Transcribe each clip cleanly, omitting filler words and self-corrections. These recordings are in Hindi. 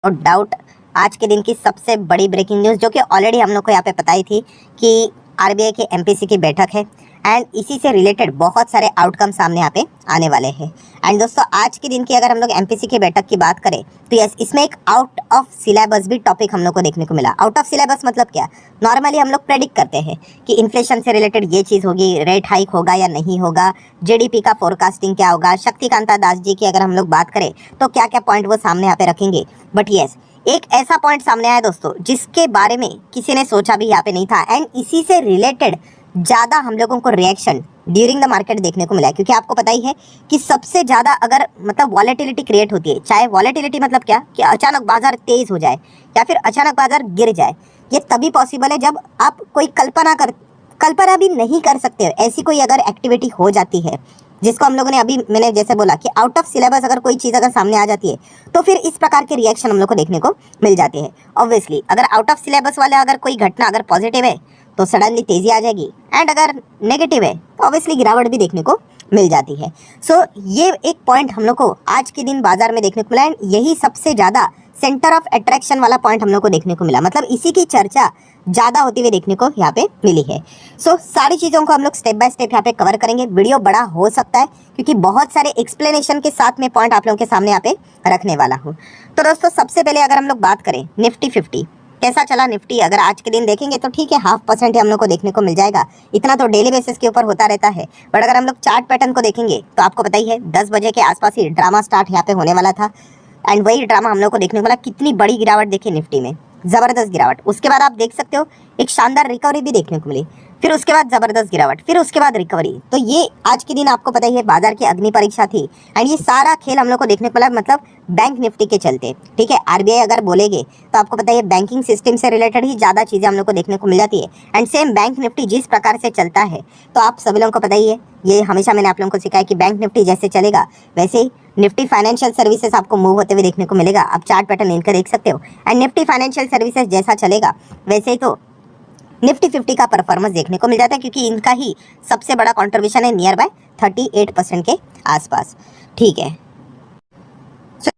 नो डाउट आज के दिन की सबसे बड़ी ब्रेकिंग न्यूज़ जो कि ऑलरेडी हम लोग को यहाँ पे पता ही थी कि आरबीआई के एमपीसी की बैठक है एंड इसी से रिलेटेड बहुत सारे आउटकम सामने यहाँ पे आने वाले हैं। एंड दोस्तों आज के दिन की अगर हम लोग एमपीसी की बैठक की बात करें तो यस इसमें एक आउट ऑफ सिलेबस भी टॉपिक हम लोग को देखने को मिला। आउट ऑफ सिलेबस मतलब क्या, नॉर्मली हम लोग प्रेडिक्ट करते हैं कि इन्फ्लेशन से रिलेटेड ये चीज़ होगी, रेट हाइक होगा या नहीं होगा, जीडीपी का फोरकास्टिंग क्या होगा, शक्तिकांता दास जी की अगर हम लोग बात करें तो क्या क्या पॉइंट वो सामने यहाँ पे रखेंगे। बट यस एक ऐसा पॉइंट सामने आया दोस्तों जिसके बारे में किसी ने सोचा भी यहाँ पे नहीं था एंड इसी से रिलेटेड ज़्यादा हम लोगों को रिएक्शन ड्यूरिंग द मार्केट देखने को मिला है। क्योंकि आपको पता ही है कि सबसे ज़्यादा अगर मतलब वॉलेटिलिटी क्रिएट होती है, चाहे वॉलेटिलिटी मतलब क्या कि अचानक बाजार तेज़ हो जाए या फिर अचानक बाजार गिर जाए, ये तभी पॉसिबल है जब आप कोई कल्पना भी नहीं कर सकते हो ऐसी कोई अगर एक्टिविटी हो जाती है जिसको हम लोगों ने अभी मैंने जैसे बोला कि आउट ऑफ सिलेबस अगर कोई चीज़ अगर सामने आ जाती है तो फिर इस प्रकार के रिएक्शन हम लोग को देखने को मिल जाते हैं। ऑब्वियसली अगर आउट ऑफ सिलेबस वाला अगर कोई घटना अगर पॉजिटिव है तो सडनली तेज़ी आ जाएगी एंड अगर नेगेटिव है तो ऑब्वियसली गिरावट भी देखने को मिल जाती है। सो ये एक पॉइंट हम लोग को आज के दिन बाजार में देखने को मिला एंड यही सबसे ज़्यादा सेंटर ऑफ अट्रैक्शन वाला पॉइंट हम लोग को देखने को मिला, मतलब इसी की चर्चा ज़्यादा होती हुई देखने को यहाँ पे मिली है। सो सारी चीज़ों को हम लोग स्टेप बाय स्टेप यहाँ पे कवर करेंगे। वीडियो बड़ा हो सकता है क्योंकि बहुत सारे एक्सप्लेनेशन के साथ में पॉइंट आप लोगों के सामने यहाँ पे रखने वाला हूँ। तो दोस्तों सबसे पहले अगर हम लोग बात करें निफ्टी 50 कैसा चला, निफ्टी अगर आज के दिन देखेंगे तो ठीक है 0.5% हम लोग को देखने को मिल जाएगा, इतना तो डेली बेसिस के ऊपर होता रहता है। बट अगर हम लोग चार्ट पैटर्न को देखेंगे तो आपको पता ही है 10 बजे के आसपास ही ड्रामा स्टार्ट यहाँ पे होने वाला था एंड वही ड्रामा हम लोग को देखने को मिला। कितनी बड़ी गिरावट देखी निफ्टी में, ज़बरदस्त गिरावट। उसके बाद आप देख सकते हो एक शानदार रिकवरी भी देखने को मिली, फिर उसके बाद ज़बरदस्त गिरावट, फिर उसके बाद रिकवरी। तो ये आज के दिन आपको पता ही है बाजार की अग्नि परीक्षा थी एंड ये सारा खेल हम लोग को देखने को मिला मतलब बैंक निफ्टी के चलते। ठीक है, आरबीआई अगर बोलेंगे तो आपको पता है बैंकिंग सिस्टम से रिलेटेड ही ज़्यादा चीज़ें हम लोग को देखने को मिल जाती है एंड सेम बैंक निफ्टी जिस प्रकार से चलता है तो आप सभी लोगों को पता ही है, ये हमेशा मैंने आप लोगों को सिखाया कि बैंक निफ्टी जैसे चलेगा वैसे ही निफ्टी फाइनेंशियल सर्विसेज आपको मूव होते हुए देखने को मिलेगा। आप चार्ट पैटर्न इनका देख सकते हो एंड निफ्टी फाइनेंशियल सर्विसेज जैसा चलेगा वैसे ही तो निफ्टी 50 का परफॉर्मेंस देखने को मिल जाता है क्योंकि इनका ही सबसे बड़ा कंट्रीब्यूशन है नियर बाय 38% के आसपास। ठीक है,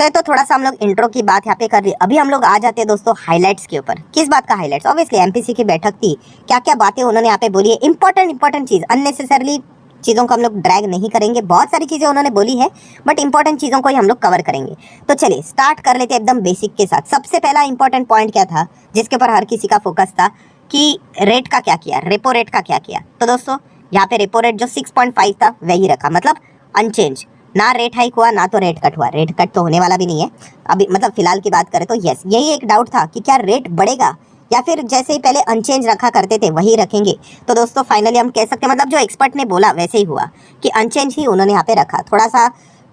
तो थोड़ा सा हम लोग इंट्रो की बात यहाँ पे कर रही है। अभी हम लोग आ जाते हैं दोस्तों हाइलाइट्स के ऊपर। किस बात का हाइलाइट्स? ऑब्वियसली एमपीसी की बैठक थी, क्या क्या बातें उन्होंने यहाँ पे बोली है, इंपॉर्टेंट चीज़, अननेसेसरली चीज़ों को हम लोग ड्रैग नहीं करेंगे। बहुत सारी चीज़ें उन्होंने बोली है बट इंपॉर्टेंट चीज़ों को ही हम लोग कवर करेंगे। तो चलिए स्टार्ट कर लेते हैं एकदम बेसिक के साथ। सबसे पहला इंपॉर्टेंट पॉइंट क्या था जिसके ऊपर हर किसी का फोकस था कि रेट का क्या किया, रेपो रेट का क्या किया। तो दोस्तों यहाँ पे रेपो रेट जो 6.5 था वही रखा, मतलब अनचेंज, ना रेट हाइक हुआ ना तो रेट कट हुआ। रेट कट तो होने वाला भी नहीं है अभी, मतलब फिलहाल की बात करें तो यस यही एक डाउट था कि क्या रेट बढ़ेगा या फिर जैसे ही पहले अनचेंज रखा करते थे वही रखेंगे। तो दोस्तों फाइनली हम कह सकते हैं मतलब जो एक्सपर्ट ने बोला वैसे ही हुआ कि अनचेंज ही उन्होंने यहाँ पे रखा। थोड़ा सा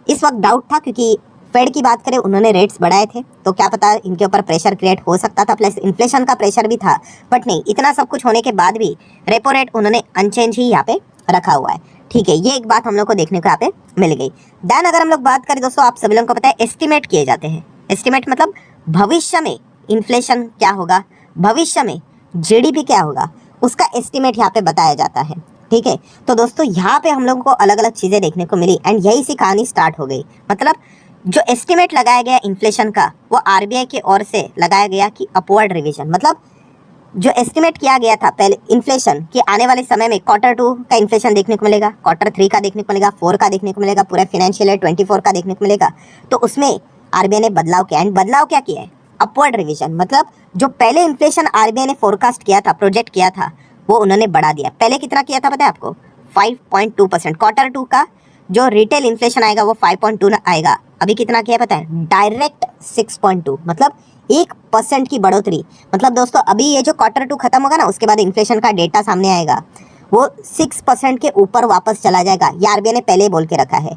इस वक्त डाउट था क्योंकि फेड की बात करें उन्होंने रेट्स बढ़ाए थे तो क्या पता इनके ऊपर प्रेशर क्रिएट हो सकता था, प्लस इन्फ्लेशन का प्रेशर भी था। बट नहीं, इतना सब कुछ होने के बाद भी रेपो रेट उन्होंने अनचेंज ही यहाँ पे रखा हुआ है। ठीक है, ये एक बात हम लोग को देखने को यहाँ पे मिल गई। देन अगर हम लोग बात करें दोस्तों, आप सभी लोगों को पता है एस्टिमेट किए जाते हैं। एस्टिमेट मतलब भविष्य में इन्फ्लेशन क्या होगा, भविष्य में जीडीपी क्या होगा, उसका एस्टिमेट यहाँ पे बताया जाता है। ठीक है, तो दोस्तों यहाँ पे हम लोगों को अलग अलग चीज़ें देखने को मिली एंड यही सी कहानी स्टार्ट हो गई। मतलब जो एस्टिमेट लगाया गया इन्फ्लेशन का वो आरबीआई की ओर से लगाया गया कि अपवर्ड रिवीजन, मतलब जो एस्टिमेट किया गया था पहले इन्फ्लेशन कि आने वाले समय में Q2 का इन्फ्लेशन देखने को मिलेगा, Q3 का देखने को मिलेगा, 4 का देखने को मिलेगा, पूरा फाइनेंशियल ईयर 24 का देखने को मिलेगा। तो उसमें आरबीआई ने बदलाव किया एंड बदलाव क्या किया है, अपवर्ड रिवीजन। मतलब जो पहले इन्फ्लेशन आरबीआई ने फोरकास्ट किया था, प्रोजेक्ट किया था, वो उन्होंने बढ़ा दिया। पहले कितना किया था पता है आपको? 5.2%। Q2 का जो रिटेल इन्फ्लेशन आएगा वो 5.2 आएगा, अभी कितना किया पता है? डायरेक्ट 6.2, मतलब 1% की बढ़ोतरी। मतलब दोस्तों अभी ये जो Q2 खत्म होगा ना उसके बाद इन्फ्लेशन का डेटा सामने आएगा वो 6% के ऊपर वापस चला जाएगा। ये आरबीआई ने पहले ही बोल के रखा है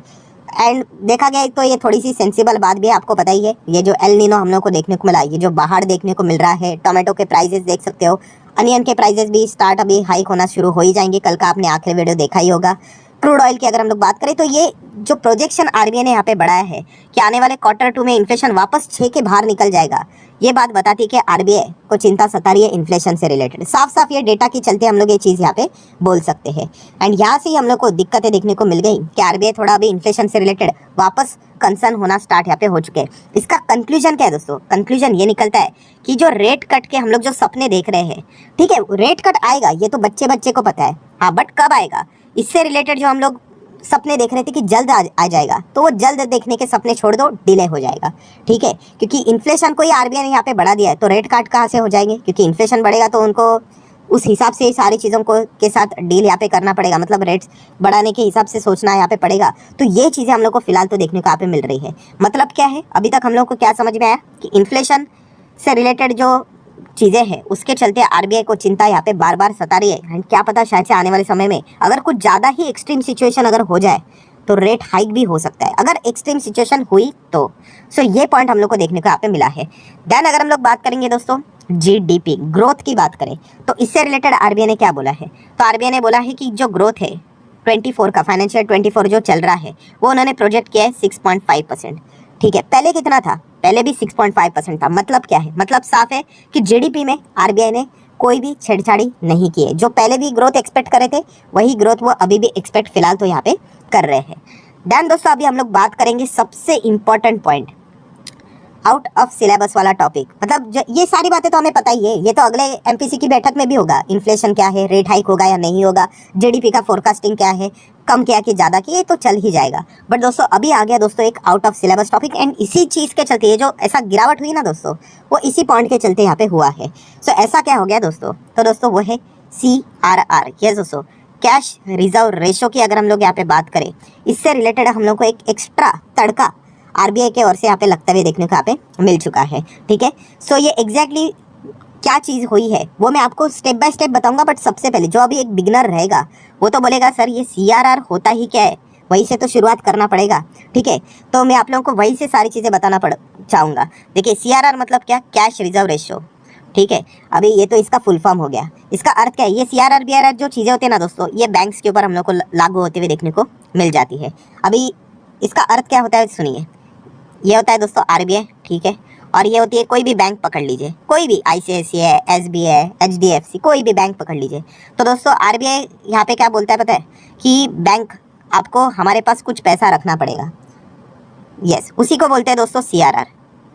एंड देखा गया तो ये थोड़ी सी सेंसिबल बात भी है, आपको पता ही है। ये जो एल नीनो हम लोग को देखने को मिला, ये जो बाहर देखने को मिल रहा है, टोमेटो के प्राइजेस देख सकते हो, अनियन के प्राइजेस भी स्टार्ट अभी हाइक होना शुरू हो ही जाएंगे। कल का आपने आखिरी वीडियो देखा ही होगा। क्रूड ऑयल की अगर हम लोग बात करें तो ये जो प्रोजेक्शन आरबीआई ने यहाँ पे बढ़ाया है कि आने वाले Q2 में इन्फ्लेशन वापस 6 के बाहर निकल जाएगा, ये बात बताती है कि आरबीआई को चिंता सता रही है इन्फ्लेशन से रिलेटेड। साफ साफ ये डेटा के चलते हम लोग ये चीज़ यहाँ पे बोल सकते हैं। एंड यहाँ से ही हम लोग को दिक्कतें देखने को मिल गई कि आरबीआई थोड़ा अभी इन्फ्लेशन से रिलेटेड वापस कंसर्न होना स्टार्ट यहाँ पे हो चुके हैं। इसका कंक्लूजन क्या है दोस्तों? कंक्लूजन ये निकलता है कि जो रेट कट के हम लोग जो सपने देख रहे हैं, ठीक है, रेट कट आएगा ये तो बच्चे बच्चे को पता है, हाँ, बट कब आएगा इससे रिलेटेड जो हम लोग सपने देख रहे थे कि जल्द आ जाएगा, तो वो जल्द देखने के सपने छोड़ दो, डिले हो जाएगा, ठीक है। क्योंकि इन्फ्लेशन को ही आरबीआई ने यहाँ पे बढ़ा दिया है, तो रेट कट कहाँ से हो जाएंगे? क्योंकि इन्फ्लेशन बढ़ेगा तो उनको उस हिसाब से सारी चीज़ों को के साथ डील यहाँ पे करना पड़ेगा, मतलब रेट्स बढ़ाने के हिसाब से सोचना यहाँ पे पड़ेगा। तो ये चीज़ें हम लोग को फिलहाल तो देखने को यहाँ पे मिल रही है। मतलब क्या है, अभी तक हम लोग को क्या समझ में आया कि इन्फ्लेशन से रिलेटेड जो चीज़ें हैं उसके चलते आरबीआई को चिंता यहाँ पे बार बार सता रही है। एंड क्या पता शायद से आने वाले समय में अगर कुछ ज़्यादा ही एक्सट्रीम सिचुएशन अगर हो जाए तो रेट हाइक भी हो सकता है, अगर एक्सट्रीम सिचुएशन हुई तो। सो ये पॉइंट हम लोग को देखने को यहाँ पे मिला है। देन अगर हम लोग बात करेंगे दोस्तों जीडीपी ग्रोथ की बात करें तो इससे रिलेटेड आरबीआई ने क्या बोला है? तो आरबीआई ने बोला है कि जो ग्रोथ है 24 का, फाइनेंशियल 24 जो चल रहा है, वो उन्होंने प्रोजेक्ट किया है 6.5%, ठीक है। पहले कितना था? पहले भी 6.5% था। मतलब क्या है? मतलब साफ है कि जीडीपी में आरबीआई ने कोई भी छेड़छाड़ी नहीं की है। जो पहले भी ग्रोथ एक्सपेक्ट करे थे वही ग्रोथ वो अभी भी एक्सपेक्ट फिलहाल तो यहाँ पे कर रहे हैं। देन दोस्तों अभी हम लोग बात करेंगे सबसे important point, out of syllabus वाला टॉपिक। मतलब ये सारी बातें तो हमें पता ही है, ये तो अगले एमपीसी की बैठक में भी होगा। इन्फ्लेशन क्या है, रेट हाइक होगा या नहीं होगा, जीडीपी का फोरकास्टिंग क्या है, कम किया कि ज़्यादा किया, ये तो चल ही जाएगा। बट दोस्तों अभी आ गया दोस्तों एक out of syllabus topic, and इसी चीज़ के चलते ये जो ऐसा गिरावट हुई ना दोस्तों, वो इसी पॉइंट के चलते यहाँ पे हुआ है। सो ऐसा क्या हो गया दोस्तों? तो दोस्तों वो है CRR। यस दोस्तों, कैश रिजर्व रेशो की अगर हम लोग यहाँ पे बात करें, इससे रिलेटेड हम लोग को एक एक्स्ट्रा तड़का आरबीआई के ओर से यहाँ पे लगते हुए देखने को यहाँ पे मिल चुका है, ठीक है। सो ये एग्जैक्टली क्या चीज़ हुई है वो मैं आपको स्टेप बाय स्टेप बताऊंगा। बट सबसे पहले जो अभी एक बिगनर रहेगा वो तो बोलेगा सर ये CRR होता ही क्या है, वहीं से तो शुरुआत करना पड़ेगा, ठीक है। तो मैं आप लोगों को वहीं से सारी चीज़ें बताना चाहूँगा। देखिए CRR मतलब क्या? कैश रिजर्व रेशो, ठीक है। अभी ये तो इसका फुल फॉर्म हो गया। इसका अर्थ क्या है? ये CRR BRR जो चीज़ें होती है ना दोस्तों, ये बैंक्स के ऊपर हम लोग को लागू होते हुए देखने को मिल जाती है। अभी इसका अर्थ क्या होता है सुनिए। ये होता है दोस्तों आरबीआई, ठीक है, और ये होती है कोई भी बैंक पकड़ लीजिए, कोई भी ICICI, SBI, HDFC, कोई भी बैंक पकड़ लीजिए। तो दोस्तों आरबीआई यहाँ पे क्या बोलता है पता है? कि बैंक आपको हमारे पास कुछ पैसा रखना पड़ेगा। यस, उसी को बोलते हैं दोस्तों CRR,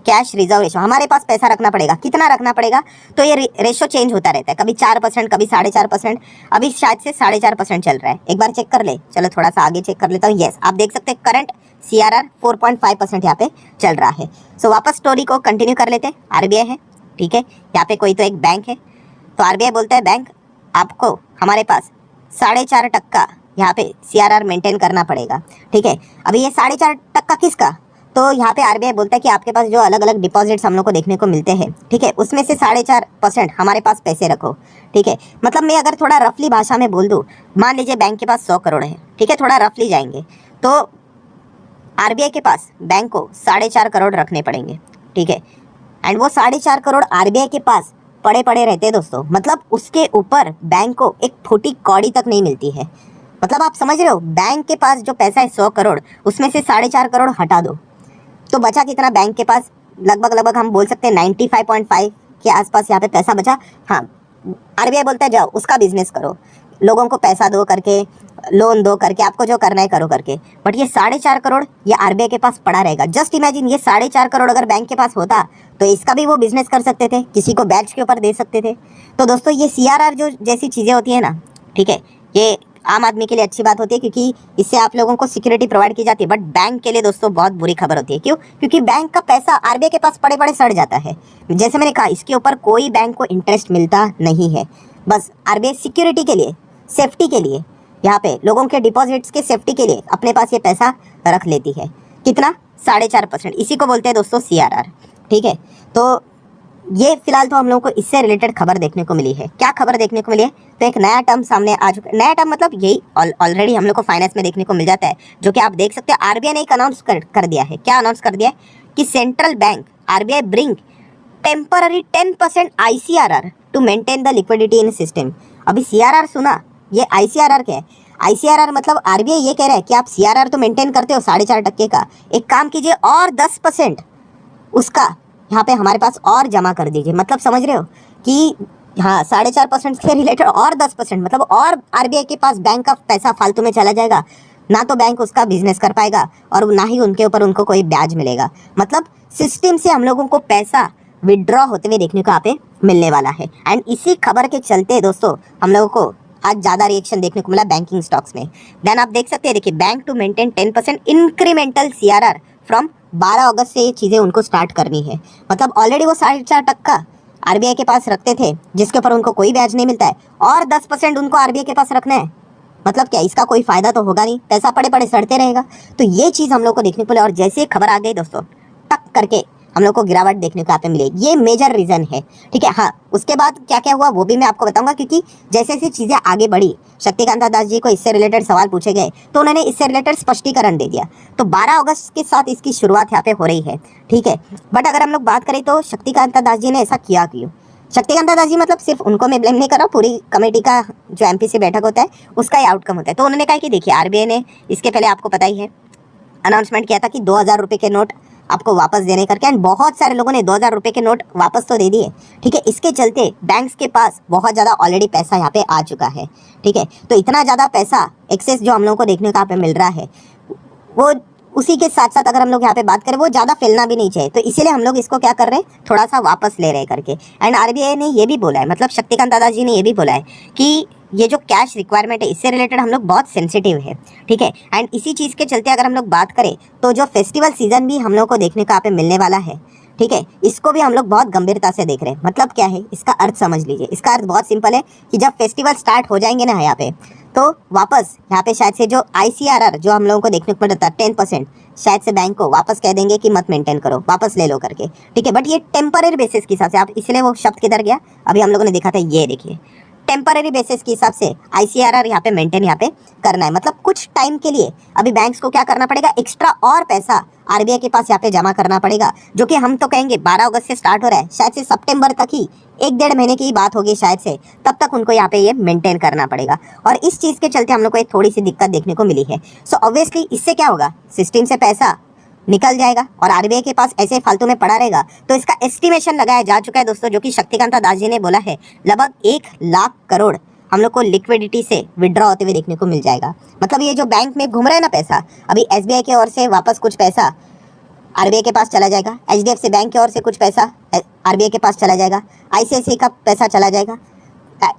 कैश रिजर्व रेशो। हमारे पास पैसा रखना पड़ेगा। कितना रखना पड़ेगा? तो ये रेशो चेंज होता रहता है, कभी 4%, कभी 4.5%। अभी शायद से 4.5% चल रहा है, एक बार चेक कर ले। चलो थोड़ा सा आगे चेक कर लेता हूँ। यस, आप देख सकते हैं करंट CRR 4.5% यहाँ पे चल रहा है। सो वापस स्टोरी को कंटिन्यू कर लेते हैं। आरबीआई है, ठीक है, यहाँ पे कोई तो एक बैंक है। तो आरबीआई बोलता है बैंक आपको हमारे पास 4.5% यहाँ पे CRR मेंटेन करना पड़ेगा, ठीक है। अभी ये 4.5% किसका? तो यहाँ पे आरबीआई बोलता है कि आपके पास जो अलग अलग डिपॉजिट्स हम लोग को देखने को मिलते हैं, ठीक है, उसमें से 4.5% हमारे पास पैसे रखो, ठीक है। मतलब मैं अगर थोड़ा रफली भाषा में बोल दूँ, मान लीजिए बैंक के पास 100 करोड़ है, ठीक है, थोड़ा रफली जाएंगे तो आरबीआई के पास बैंक को 4.5 करोड़ रखने पड़ेंगे, ठीक है। एंड वो 4.5 करोड़ आरबीआई के पास पड़े पड़े रहते हैं दोस्तों। मतलब उसके ऊपर बैंक को एक फूटी कौड़ी तक नहीं मिलती है। मतलब आप समझ रहे हो, बैंक के पास जो पैसा है 100 करोड़, उसमें से 4.5 करोड़ हटा दो तो बचा कितना बैंक के पास? लगभग हम बोल सकते हैं 95.5 के आसपास यहाँ पे पैसा बचा। हाँ, आरबीआई बोलता है जाओ उसका बिजनेस करो, लोगों को पैसा दो करके, लोन दो करके, आपको जो करना है करो करके। बट ये 4.5 करोड़ ये आरबीआई के पास पड़ा रहेगा। जस्ट इमेजिन, ये 4.5 करोड़ अगर बैंक के पास होता तो इसका भी वो बिजनेस कर सकते थे, किसी को बैच के ऊपर दे सकते थे। तो दोस्तों ये CRR जो जैसी चीज़ें होती है ना, ठीक है, ये आम आदमी के लिए अच्छी बात होती है क्योंकि इससे आप लोगों को सिक्योरिटी प्रोवाइड की जाती है। बट बैंक के लिए दोस्तों बहुत बुरी खबर होती है। क्यों? क्योंकि बैंक का पैसा आरबीआई के पास पड़े पड़े सड़ जाता है। जैसे मैंने कहा, इसके ऊपर कोई बैंक को इंटरेस्ट मिलता नहीं है। बस आरबीआई सिक्योरिटी के लिए, सेफ्टी के लिए, यहाँ पे लोगों के डिपॉजिट्स के सेफ्टी के लिए अपने पास ये पैसा रख लेती है। कितना? 4.5%। इसी को बोलते हैं दोस्तों CRR, ठीक है। तो ये फिलहाल तो हम लोगों को इससे रिलेटेड खबर देखने को मिली है। क्या खबर देखने को मिली है? तो एक नया टर्म सामने आ चुका है। नया टर्म मतलब यही ऑलरेडी हम लोग को फाइनेंस में देखने को मिल जाता है, जो कि आप देख सकते हैं आरबीआई ने एक अनाउंस कर दिया है। क्या अनाउंस कर दिया है? कि central bank RBI bring temporary 10% ICRR to maintain the liquidity in system. अभी CRR सुना, ये ICRR क्या है? ICRR मतलब RBI ये कह रहा है कि आप CRR तो मेंटेन करते हो 4.5% का, एक काम कीजिए और 10% उसका यहाँ पे हमारे पास और जमा कर दीजिए। मतलब समझ रहे हो कि हाँ 4.5% के रिलेटेड और 10% मतलब और RBI के पास बैंक का पैसा फालतू में चला जाएगा, ना तो बैंक उसका बिजनेस कर पाएगा और ना ही उनके ऊपर उनको कोई ब्याज मिलेगा। मतलब सिस्टम से हम लोगों को पैसा विड्रॉ होते हुए देखने को यहाँ पे मिलने वाला है। एंड इसी खबर के चलते दोस्तों हम लोगों को आज ज़्यादा रिएक्शन देखने को मिला बैंकिंग स्टॉक्स में। देन आप देख सकते हैं, देखिए bank to maintain 10% incremental CRR from 12 अगस्त से ये चीज़ें उनको स्टार्ट करनी है। मतलब ऑलरेडी वो 4.5% RBI के पास रखते थे जिसके ऊपर उनको कोई ब्याज नहीं मिलता है, और 10% उनको RBI के पास रखना है। मतलब क्या इसका कोई फायदा तो होगा नहीं, पैसा पड़े पड़े सड़ते रहेगा। तो ये चीज़ हम लोग को देखने को मिले और जैसे ही खबर आ गई दोस्तों टक करके हम लोग को गिरावट देखने को यहाँ पे मिले। ये मेजर रीजन है, ठीक है। हाँ उसके बाद क्या क्या हुआ वो भी मैं आपको बताऊंगा, क्योंकि जैसे जैसे चीज़ें आगे बढ़ी शक्तिकांता दास जी को इससे रिलेटेड सवाल पूछे गए तो उन्होंने इससे रिलेटेड स्पष्टीकरण दे दिया। तो 12 अगस्त के साथ इसकी शुरुआत यहाँ पे हो रही है, ठीक है। बट अगर हम लोग बात करें तो शक्तिकांता दास जी ने ऐसा किया क्यों? शक्तिकांता दास जी मतलब सिर्फ उनको मैं ब्लेम नहीं कर रहा, पूरी कमेटी का जो MPC बैठक होता है उसका ही आउटकम होता है। तो उन्होंने कहा कि देखिए RBI ने इसके पहले आपको पता ही है अनाउंसमेंट किया था कि 2000 रुपये के नोट आपको वापस देने करके, एंड बहुत सारे लोगों ने 2000 रुपये के नोट वापस तो दे दिए, ठीक है। इसके चलते बैंक्स के पास बहुत ज़्यादा ऑलरेडी पैसा यहाँ पे आ चुका है, ठीक है। तो इतना ज़्यादा पैसा एक्सेस जो हम लोगों को देखने को यहाँ पे मिल रहा है, वो उसी के साथ साथ अगर हम लोग यहाँ पे बात करें वो ज़्यादा फैलना भी नहीं चाहिए। तो इसीलिए हम लोग इसको क्या कर रहे हैं, थोड़ा सा वापस ले रहे करके। एंड RBI ने ये भी बोला है, मतलब शक्तिकांत दादा जी ने ये भी बोला है कि ये जो कैश रिक्वायरमेंट है इससे रिलेटेड हम लोग बहुत सेंसिटिव है, ठीक है। एंड इसी चीज़ के चलते अगर हम लोग बात करें तो जो फेस्टिवल सीजन भी हम लोग को देखने को यहाँ पे मिलने वाला है, ठीक है, इसको भी हम लोग बहुत गंभीरता से देख रहे हैं। मतलब क्या है, इसका अर्थ समझ लीजिए। इसका अर्थ बहुत सिंपल है कि जब फेस्टिवल स्टार्ट हो जाएंगे ना यहाँ पे, तो वापस यहाँ पे शायद से जो ICRR जो हम लोगों को देखने को मिलता है 10%, शायद से बैंक को वापस कह देंगे कि मत मेंटेन करो, वापस ले लो करके, ठीक है। बट ये टेम्पररी बेसिस के हिसाब से, आप इसलिए वो शब्द किधर गया अभी हम लोगों ने देखा था, ये देखिए टेम्पररी बेसिस के हिसाब से ICRR यहाँ पे मेंटेन यहाँ पे करना है। मतलब कुछ टाइम के लिए अभी बैंक्स को क्या करना पड़ेगा, एक्स्ट्रा और पैसा RBI के पास यहाँ पे जमा करना पड़ेगा, जो कि हम तो कहेंगे 12 अगस्त से स्टार्ट हो रहा है, शायद से सितंबर तक ही, 1-1.5 महीने की ही बात होगी शायद से, तब तक उनको यहाँ पे ये मेंटेन करना पड़ेगा। और इस चीज़ के चलते हम लोग को एक थोड़ी सी दिक्कत देखने को मिली है। सो ऑब्वियसली इससे क्या होगा, सिस्टम से पैसा निकल जाएगा और RBI के पास ऐसे फालतू में पड़ा रहेगा। तो इसका एस्टिमेशन लगाया जा चुका है दोस्तों, जो कि शक्तिकांता दास जी ने बोला है, लगभग 1 लाख करोड़ हम लोग को लिक्विडिटी से विड्रॉ होते हुए देखने को मिल जाएगा। मतलब ये जो बैंक में घूम रहा है ना पैसा, अभी SBI की ओर से वापस कुछ पैसा RBI के पास चला जाएगा, HDFC बैंक की ओर से कुछ पैसा RBI के पास चला जाएगा, ICICI का पैसा चला जाएगा,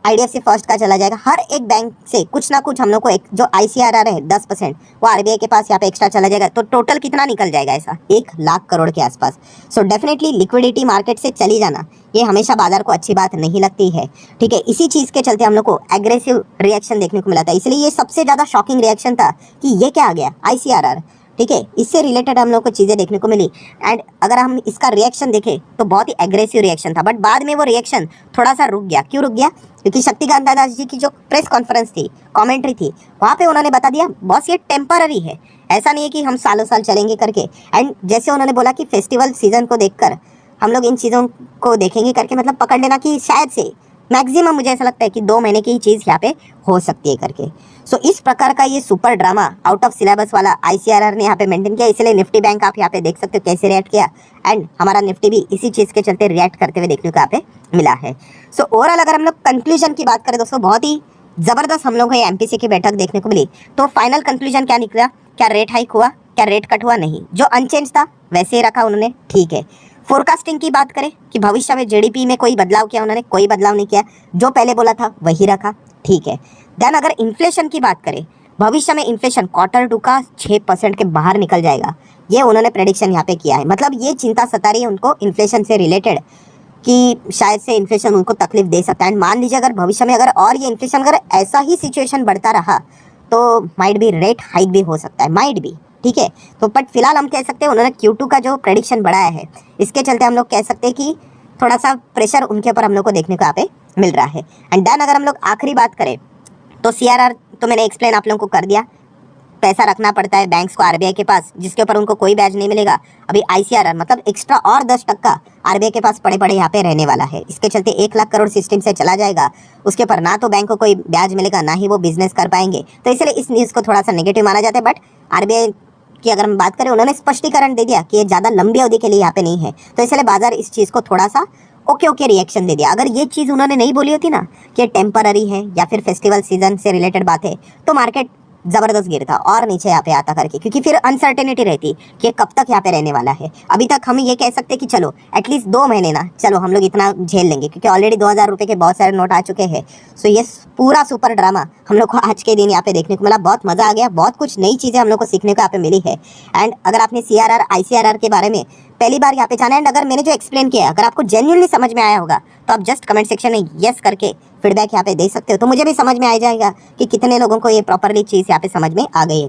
IDFC फर्स्ट का चला जाएगा। हर एक बैंक से कुछ ना कुछ हम लोग को एक जो ICRR है 10% वो RBI के पास यहाँ पे एक्स्ट्रा चला जाएगा। तो टोटल कितना निकल जाएगा ऐसा, 1 लाख करोड़ के आसपास। सो डेफिनेटली लिक्विडिटी मार्केट से चली जाना ये हमेशा बाजार को अच्छी बात नहीं लगती है, ठीक है। इसी चीज़ के चलते हम लोग को एग्रेसिव रिएक्शन देखने को मिला था। इसलिए ये सबसे ज़्यादा शॉकिंग रिएक्शन था कि ये क्या आ गया ICRR, ठीक है। इससे रिलेटेड हम लोग को चीज़ें देखने को मिली। एंड अगर हम इसका रिएक्शन देखें तो बहुत ही एग्रेसिव रिएक्शन था, बट बाद में वो रिएक्शन थोड़ा सा रुक गया। क्यों रुक गया? क्योंकि शक्तिकांत दादा जी की जो प्रेस कॉन्फ्रेंस थी, कमेंट्री थी, वहाँ पे उन्होंने बता दिया बॉस ये टेम्पररी है, ऐसा नहीं है कि हम सालों साल चलेंगे करके। एंड जैसे उन्होंने बोला कि फेस्टिवल सीजन को देखकर हम लोग इन चीज़ों को देखेंगे करके, मतलब पकड़ लेना कि शायद से मैक्सिमम मुझे ऐसा लगता है कि 2 महीने की ही चीज़ यहाँ पे हो सकती है करके। सो इस प्रकार का ये super drama out of syllabus वाला ICRR ने यहाँ पे मेंटेन किया। इसलिए निफ्टी बैंक आप यहाँ पे देख सकते हो कैसे रिएक्ट किया, एंड हमारा निफ्टी भी इसी चीज़ के चलते रिएक्ट करते हुए देखने को यहाँ पे मिला है। सो ओवरऑल अगर हम लोग कंक्लूजन की बात करें दोस्तों, बहुत ही ज़बरदस्त हम लोग को ये MPC की बैठक देखने को मिली। तो फाइनल कंक्लूजन क्या निकला, क्या रेट हाइक हुआ, क्या रेट कट हुआ? नहीं, जो अनचेंज था वैसे ही रखा उन्होंने, ठीक है। फोरकास्टिंग की बात करें कि भविष्य में GDP में कोई बदलाव किया, उन्होंने कोई बदलाव नहीं किया, जो पहले बोला था वही रखा, ठीक है। देन अगर इन्फ्लेशन की बात करें, भविष्य में इन्फ्लेशन Q2 का 6% के बाहर निकल जाएगा, ये उन्होंने प्रेडिक्शन यहाँ पे किया है। मतलब ये चिंता सता रही है उनको इन्फ्लेशन से रिलेटेड कि शायद से इन्फ्लेशन उनको तकलीफ दे सकता है। मान लीजिए अगर भविष्य में अगर और ये इन्फ्लेशन अगर ऐसा ही सिचुएशन बढ़ता रहा तो माइट भी रेट हाइक भी हो सकता है, माइट भी, ठीक है। तो बट फिलहाल हम कह सकते हैं उन्होंने Q2 का जो प्रेडिक्शन बढ़ाया है, इसके चलते हम लोग कह सकते हैं कि थोड़ा सा प्रेशर उनके ऊपर हम लोग को देखने को यहाँ पे मिल रहा है। एंड देन अगर हम लोग आखिरी बात करें तो CRR तो मैंने एक्सप्लेन आप लोगों को कर दिया, पैसा रखना पड़ता है बैंक्स को आरबीआई के पास, जिसके ऊपर उनको कोई ब्याज नहीं मिलेगा। अभी आईसीआरआर मतलब एक्स्ट्रा और 10% आरबीआई के पास पड़े पड़े यहाँ पे रहने वाला है। इसके चलते 1 लाख करोड़ सिस्टम से चला जाएगा, उसके ऊपर ना तो बैंक को कोई ब्याज मिलेगा, ना ही वो बिजनेस कर पाएंगे। तो इसलिए इस न्यूज़ को थोड़ा सा नेगेटिव माना जाता है। बट आरबीआई की अगर हम बात करें, उन्होंने स्पष्टीकरण दे दिया कि ये ज़्यादा लंबी अवधि के लिए यहाँ पे नहीं है, तो इसलिए बाजार इस चीज़ को थोड़ा सा ओके रिएक्शन दे दिया। अगर ये चीज़ उन्होंने नहीं बोली होती ना कि टेम्पररी है या फिर फेस्टिवल सीजन से रिलेटेड बात है, तो मार्केट जबरदस्त गिरता और नीचे यहाँ पे आता करके, क्योंकि फिर अनसर्टेनिटी रहती कि कब तक यहाँ पे रहने वाला है। अभी तक हम ये कह सकते कि चलो एटलीस्ट 2 महीने ना, चलो हम लोग इतना झेल लेंगे, क्योंकि ऑलरेडी 2000 रुपये के बहुत सारे नोट आ चुके हैं। सो ये पूरा सुपर ड्रामा हम लोग को आज के दिन यहाँ पे देखने को मिला। बहुत मज़ा आ गया, बहुत कुछ नई चीज़ें हम लोग को सीखने को यहाँ पे मिली है। एंड अगर आपने CRR ICRR के बारे में पहली बार यहाँ पे जाना, एंड अगर मैंने जो एक्सप्लेन किया अगर आपको जेन्युइनली समझ में आया होगा, तो आप जस्ट कमेंट सेक्शन में यस करके फीडबैक यहाँ पे दे सकते हो, तो मुझे भी समझ में आ जाएगा कि कितने लोगों को ये प्रॉपरली चीज़ यहाँ पे समझ में आ गई है।